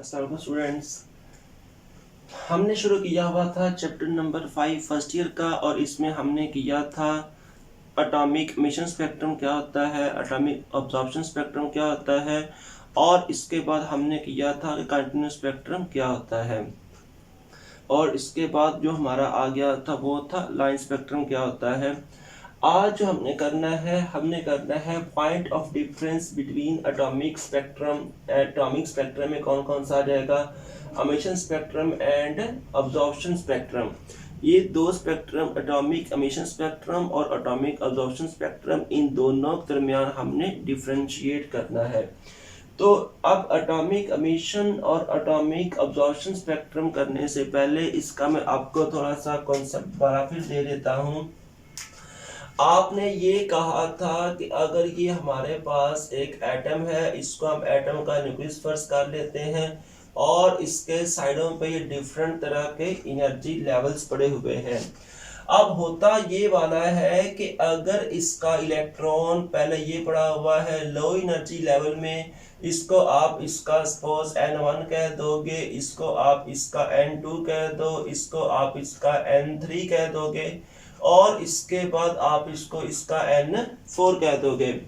अस्सलाम वालेकुम स्टूडेंट्स। हमने शुरू किया हुआ था चैप्टर नंबर 5 फर्स्ट ईयर का, और इसमें हमने किया था एटॉमिक एमिशन स्पेक्ट्रम क्या होता है, एटॉमिक अब्जॉर्प्शन स्पेक्ट्रम क्या होता है, और इसके बाद हमने किया था कि कंटिन्यूस स्पेक्ट्रम क्या होता है, और इसके बाद जो हमारा आ गया था वो था लाइन स्पेक्ट्रम क्या होता है। आज जो हमने करना है point of difference between atomic spectrum में कौन कौन सा आ जाएगा, emission spectrum and absorption spectrum. ये दो स्पेक्ट्रम, एटॉमिक एमिशन स्पेक्ट्रम और एटॉमिक अब्जॉर्प्शन स्पेक्ट्रम, इन दोनों के दरमियान हमने डिफरेंशिएट करना है। तो अब एटॉमिक एमिशन और एटॉमिक अब्जॉर्प्शन स्पेक्ट्रम करने से पहले इसका मैं आपको थोड़ा सा कॉन्सेप्ट दोबारा फिर दे देता हूँ। आपने ये कहा था कि अगर ये हमारे पास एक एटम है, इसको हम एटम का न्यूक्लियस फर्स्ट कर लेते हैं, और इसके साइडों पे ये डिफरेंट तरह के एनर्जी लेवल्स पड़े हुए हैं। अब होता ये वाला है कि अगर इसका इलेक्ट्रॉन पहले ये पड़ा हुआ है लो एनर्जी लेवल में, इसको आप इसका सपोज N1 कह दोगे, इसको आप इसका N2 कह दो, इसको आप इसका N3 कह दोगे, और इसके बाद आप इसको इसका N4 कह दोगे।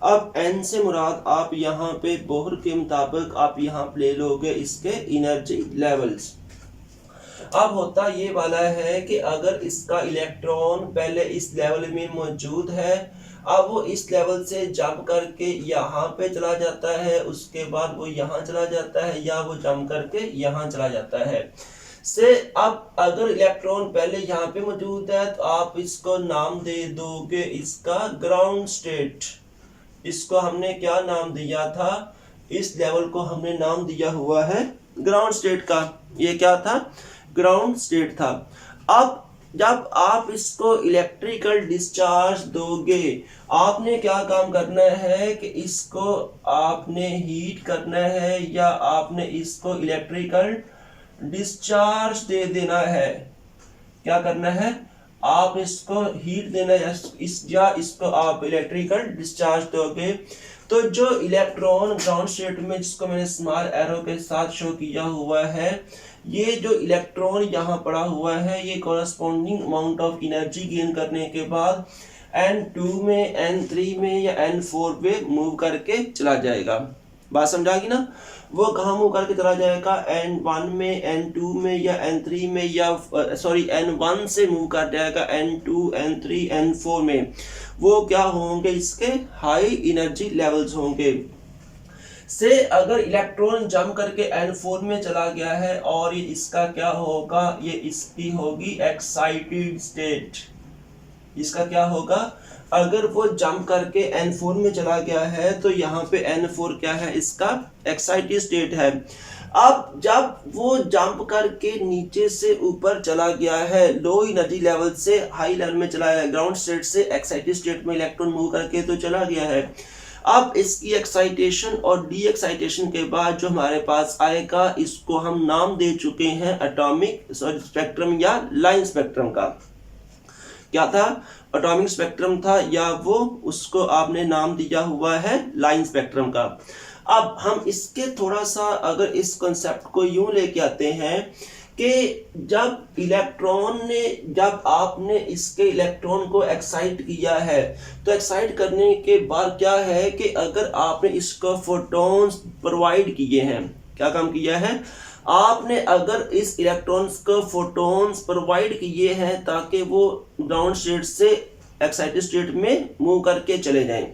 अब N से मुराद आप यहाँ पे बोहर के मुताबिक आप यहाँ पे ले लोगे इसके एनर्जी लेवल्स। अब होता ये वाला है कि अगर इसका इलेक्ट्रॉन पहले इस लेवल में मौजूद है, अब वो इस लेवल से जंप करके यहाँ पे चला जाता है, उसके बाद वो यहाँ चला जाता है, या वो जंप करके यहाँ चला जाता है से। अब अगर इलेक्ट्रॉन पहले यहाँ पे मौजूद है तो आप इसको नाम दे दोगे इसका ग्राउंड स्टेट। इसको हमने क्या नाम दिया था, इस लेवल को हमने नाम दिया हुआ है ग्राउंड स्टेट का। ये क्या था, ग्राउंड स्टेट था। अब जब आप इसको इलेक्ट्रिकल डिस्चार्ज दोगे, आपने क्या काम करना है कि इसको आपने हीट करना है, या आपने इसको इलेक्ट्रिकल डिस्चार्ज दे देना है। क्या करना है, आप इसको हीट देना है, या इसको आप इलेक्ट्रिकल डिस्चार्ज दोगे। तो जो इलेक्ट्रॉन ग्राउंड स्टेट में, जिसको मैंने स्मॉल एरो के साथ शो किया हुआ है, ये जो इलेक्ट्रॉन यहाँ पड़ा हुआ है, ये corresponding amount of energy gain करने के बाद N2 में, N3 में या N4 पे मूव करके चला जाएगा। बात समझा गई ना, वो कहाँ मूव करके चला जाएगा, N1 में, N2 में या N3 में, या सॉरी N1 से मूव कर जाएगा N2, N3, N4 में। वो क्या होंगे, इसके हाई एनर्जी लेवल्स होंगे। से अगर इलेक्ट्रॉन जंप करके N4 में चला गया है, और ये इसका क्या होगा, ये इसकी होगी एक्साइटेड स्टेट। इसका क्या होगा, अगर वो जंप करके N4 में चला गया है तो यहाँ पे N4 क्या है, इसका एक्साइटेड स्टेट है। अब जब वो जंप करके नीचे से ऊपर चला गया है, लो एनर्जी लेवल से हाई लेवल में चला गया, ग्राउंड स्टेट से एक्साइटेड स्टेट में इलेक्ट्रॉन मूव करके तो चला गया है। अब इसकी एक्साइटेशन और डी एक्साइटेशन के बाद जो हमारे पास आएगा, इसको हम नाम दे चुके हैं एटॉमिक स्पेक्ट्रम या लाइन स्पेक्ट्रम का। क्या था, एटॉमिक स्पेक्ट्रम था, या वो उसको आपने नाम दिया हुआ है लाइन स्पेक्ट्रम का। अब हम इसके थोड़ा सा अगर इस कॉन्सेप्ट को यूं लेके आते हैं कि जब आपने इसके इलेक्ट्रॉन को एक्साइट किया है, तो एक्साइट करने के बाद क्या है कि अगर आपने इसको फोटॉन्स प्रोवाइड किए हैं, क्या काम किया है, आपने अगर इस इलेक्ट्रॉन्स को फोटॉन्स प्रोवाइड किए हैं ताकि वो ग्राउंड स्टेट से एक्साइटेड स्टेट में मूव करके चले जाएं।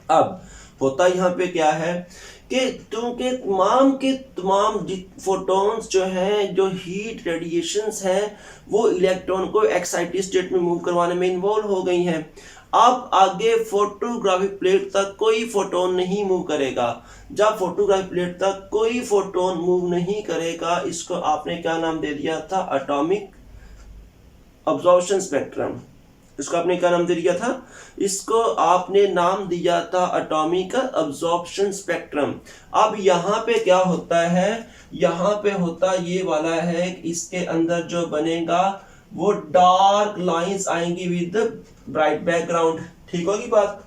अब होता यहाँ पे क्या है कि के तमाम फोटॉन्स जो हैं, जो हीट रेडिएशंस हैं, वो इलेक्ट्रॉन को एक्साइटेड स्टेट में मूव करवाने में इन्वॉल्व हो गई हैं। अब आगे फोटोग्राफिक प्लेट तक कोई फोटोन नहीं मूव करेगा। जब फोटोग्राफिक प्लेट तक कोई फोटोन मूव नहीं करेगा, इसको आपने क्या नाम दे दिया था, एटॉमिक अब्जॉर्प्शन स्पेक्ट्रम। इसको आपने क्या नाम दे दिया था, इसको आपने नाम दिया था एटॉमिक अब्जॉर्प्शन स्पेक्ट्रम। अब यहाँ पे क्या होता है, यहाँ पे होता ये वाला है, इसके अंदर जो बनेगा वो डार्क लाइंस आएंगी विद ब्राइट बैकग्राउंड। ठीक होगी बात।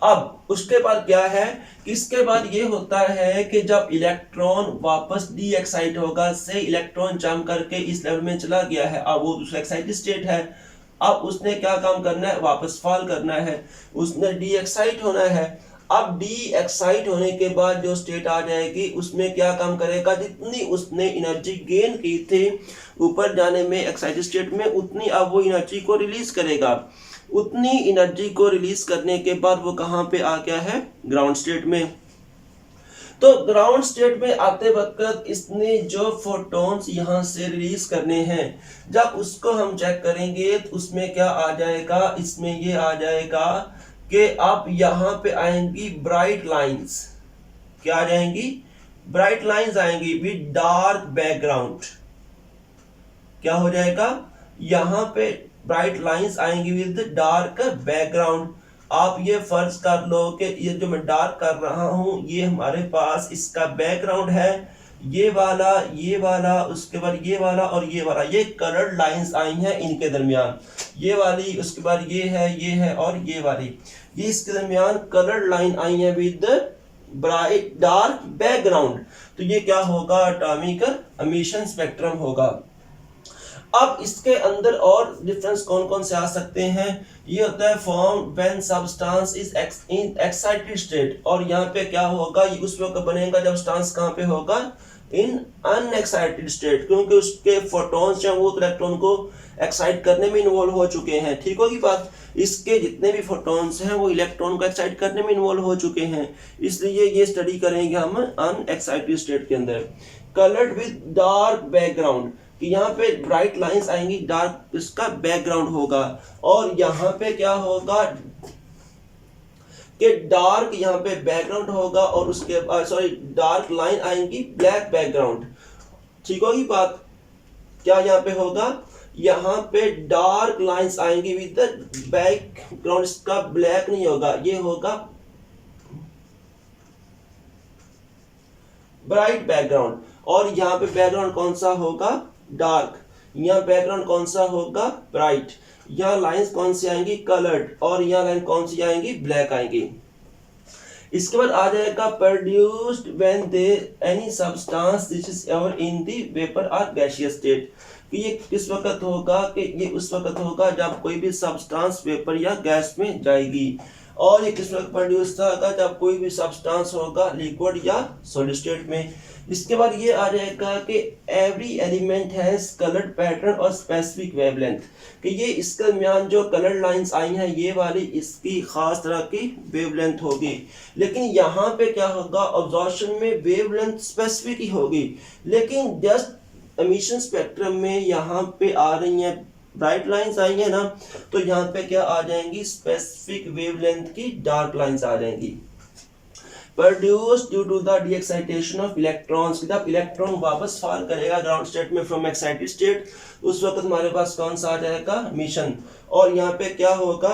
अब उसके बाद क्या है कि इसके बाद ये होता है कि जब इलेक्ट्रॉन वापस डी एक्साइट होगा, से इलेक्ट्रॉन जंप करके इस लेवल में चला गया है, अब वो दूसरा एक्साइटेड स्टेट है। अब उसने क्या काम करना है, वापस फॉल करना है, उसने डी एक्साइट होना है। अब डी एक्साइट होने के बाद जो स्टेट आ जाएगी उसमें क्या काम करेगा, जितनी उसने एनर्जी गेन की थी ऊपर जाने में एक्साइटेड स्टेट में, उतनी अब वो एनर्जी को रिलीज करेगा। उतनी एनर्जी को रिलीज करने के बाद वो कहाँ पे आ गया है, ग्राउंड स्टेट में। तो ग्राउंड स्टेट में आते वक्त इसने जो फोटॉन्स यहाँ से रिलीज करने हैं, जब उसको हम चेक करेंगे तो उसमें क्या आ जाएगा, इसमें ये आ जाएगा कि आप यहाँ पे आएंगी ब्राइट लाइंस। क्या आ जाएंगी, ब्राइट लाइंस आएंगी विद डार्क बैकग्राउंड। क्या हो जाएगा, यहाँ पे ब्राइट लाइंस आएंगी विद डार्क बैकग्राउंड। आप ये फर्ज कर लो कि ये जो मैं डार्क कर रहा हूं ये हमारे पास इसका बैकग्राउंड है, ये वाला, उसके बाद ये वाला और ये वाला, ये कलर्ड लाइंस आई हैं इनके दरमियान, ये वाली, उसके बाद ये है और ये वाली, ये इसके दरमियान कलर्ड लाइन आई है विद ब्राइट डार्क बैकग्राउंड। तो ये क्या होगा, एटॉमिक एमिशन स्पेक्ट्रम होगा। अब इसके अंदर और डिफरेंस कौन कौन से आ सकते हैं, ये होता है form when substance is in excited state, और यहाँ पे क्या होगा, ये उस वक्त बनेगा जब सब्सटेंस कहाँ पे होगा, इन अनएक्साइटेड स्टेट, क्योंकि उसके फोटॉन्स जो वो इलेक्ट्रॉन को एक्साइट करने में इन्वॉल्व हो चुके हैं। ठीक होगी बात, इसके जितने भी फोटॉन्स हैं वो इलेक्ट्रॉन को एक्साइट करने में इन्वॉल्व हो चुके हैं, इसलिए ये स्टडी करेंगे हम अनएक्साइटेड स्टेट के अंदर। कलर्ड विद डार्क बैकग्राउंड, कि यहाँ पे ब्राइट लाइंस आएंगी, डार्क इसका बैकग्राउंड होगा, और यहाँ पे क्या होगा कि डार्क यहाँ पे बैकग्राउंड होगा और उसके सॉरी डार्क लाइन आएंगी ब्लैक बैकग्राउंड। ठीक होगी बात, क्या यहाँ पे होगा, यहाँ पे डार्क लाइंस आएंगी विद द बैकग्राउंड, इसका ब्लैक नहीं होगा, ये होगा ब्राइट बैकग्राउंड, और यहाँ पे बैकग्राउंड कौन सा होगा, डार्क, यहाँ बैकग्राउंड कौन सा होगा, ब्राइट, यहाँ लाइंस कौन सी आएंगी, कलर्ड, और यहाँ लाइन कौन सी आएंगी, ब्लैक आएंगी। इसके बाद आ जाएगा produced when they any substance this is ever in the vapour और गैसियस स्टेट, कि ये किस वक्त होगा, कि ये उस वक्त होगा जब कोई भी सब्सटेंस वेपर या गैस में जाएगी, और ये किस वक्त प्रोड्यूस होगा, जब कोई भी सब्सटेंस होगा लिक्विड या सॉलिड स्टेट में। इसके बाद ये आ जाएगा कि every element has coloured pattern और स्पेसिफिक वेवलेंथ, कि ये इसके दरमियान जो कलर्ड लाइंस आई हैं ये वाली इसकी खास तरह की वेवलेंथ होगी, लेकिन यहाँ पे क्या होगा, अब्जॉर्प्शन में वेवलेंथ स्पेसिफिक ही होगी, लेकिन जस्ट एमिशन स्पेक्ट्रम में यहाँ पे आ रही हैं ब्राइट लाइंस आई है ना, तो यहाँ पे क्या आ जाएंगी, स्पेसिफिक वेवलेंथ की डार्क लाइंस आ जाएंगी। Produced due to the de-excitation of electrons, जब इलेक्ट्रॉन वापस फॉल करेगा ग्राउंड स्टेट में फ्रॉम एक्साइटेड स्टेट, उस वक्त हमारे पास कौन सा आ जाएगा, मिशन, और यहाँ पे क्या होगा,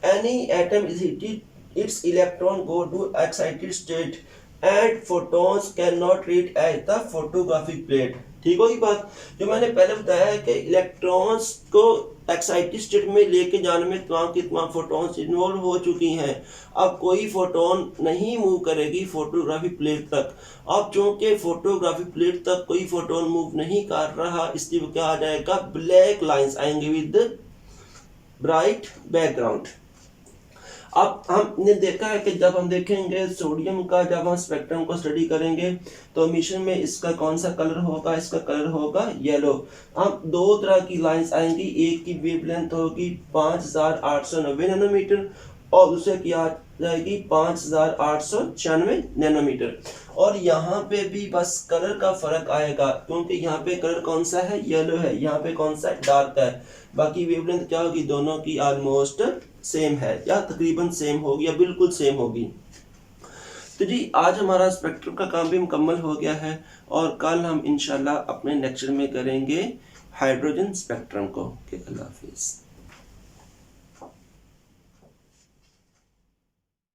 any atom is heated it's electron go to excited state and photons can not reach at the photographic plate. ठीक होगी बात, जो मैंने पहले बताया है कि इलेक्ट्रॉन्स को एक्साइटेड स्टेट में लेके जाने में तमाम की तमाम फोटॉन्स इन्वॉल्व हो चुकी हैं, अब कोई फोटोन नहीं मूव करेगी फोटोग्राफिक प्लेट तक। अब चूंकि फोटोग्राफिक प्लेट तक कोई फोटोन मूव नहीं कर रहा, इसलिए क्या आ जाएगा, ब्लैक लाइंस आएंगे विद ब्राइट बैकग्राउंड। अब हमने देखा है कि जब हम देखेंगे सोडियम का, जब हम स्पेक्ट्रम को स्टडी करेंगे तो मिशन में इसका कौन सा कलर होगा, इसका कलर होगा येलो। अब दो तरह की लाइंस आएंगी, एक की वेवलेंथ होगी 5890 नैनोमीटर और दूसरे की आ जाएगी 5896 नैनोमीटर, और यहाँ पे भी बस कलर का फर्क आएगा, क्योंकि यहाँ पे कलर कौन सा है, येलो है, यहाँ पे कौन सा डार्क है, बाकी वेवलेंथ क्या होगी, दोनों की ऑलमोस्ट सेम है या तकरीबन सेम होगी या बिल्कुल सेम होगी। तो जी आज हमारा स्पेक्ट्रम का काम भी मुकम्मल हो गया है, और कल हम इंशाल्लाह अपने लेक्चर में करेंगे हाइड्रोजन स्पेक्ट्रम को। अल्लाह हाफिज़।